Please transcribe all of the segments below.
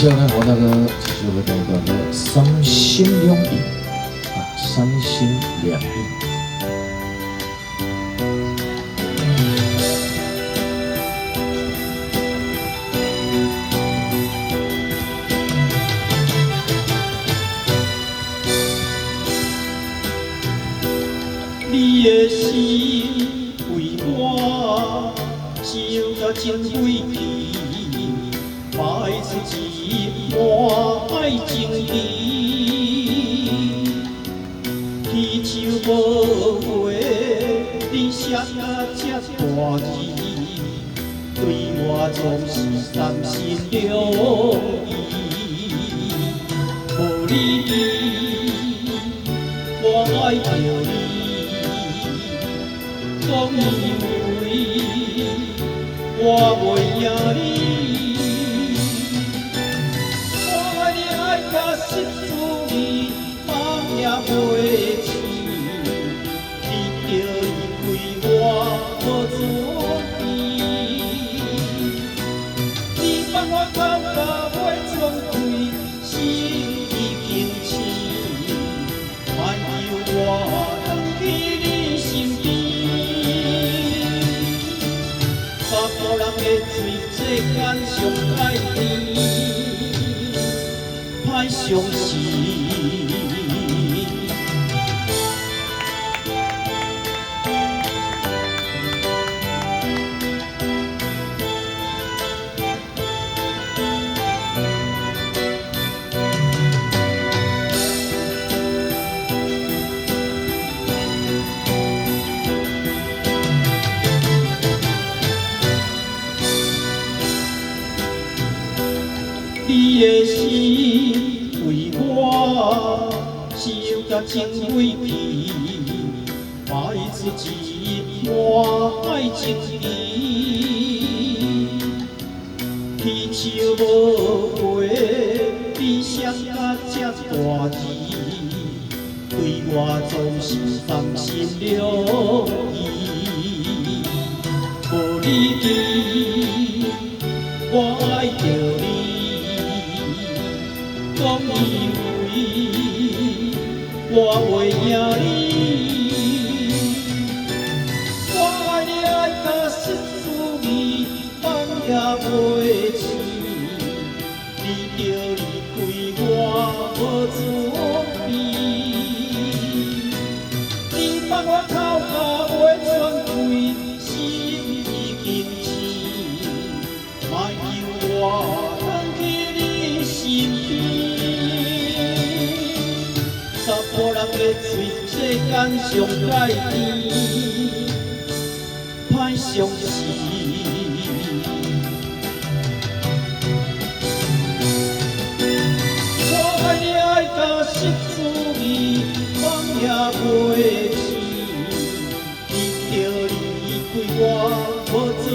接下来我那个就是我的那个三心两意啊，三心两意。你的心为我想甲真委屈，摆出一满爱情意。天树无话，你写甲这大字，对我总是三心两意。无你我爱着你。总以为我袂赢你，我爱你爱甲失去，梦也袂醒。你着离开我无准备，你放我口甲袂喘气，心已经醒，莫由我返去你身边。无人的嘴，世间上歹甜，歹相思。你的心为我想甲真委屈，摆出一满爱情意。天树无话，你写甲这大字，对我总是三心两意。无你我爱着你。总以为我袂赢你，我爱你爱甲失去，梦也袂醒。你着离开我无准备，你放我口甲袂喘气，心已经醒，莫由我返去你身边。无人的嘴，世间上歹甜，歹相思。我爱你爱甲失去，梦也袂醒。你着离开我无准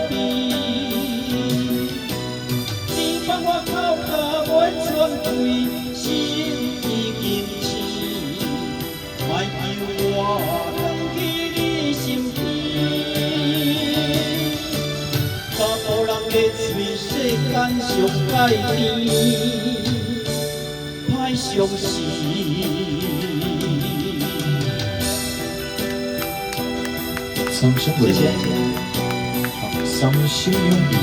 备，你放我口甲袂喘气，心已经醒。莫由我返去你身边，无人的嘴，世间上歹甜，歹相思。三心两意，好，三心两意。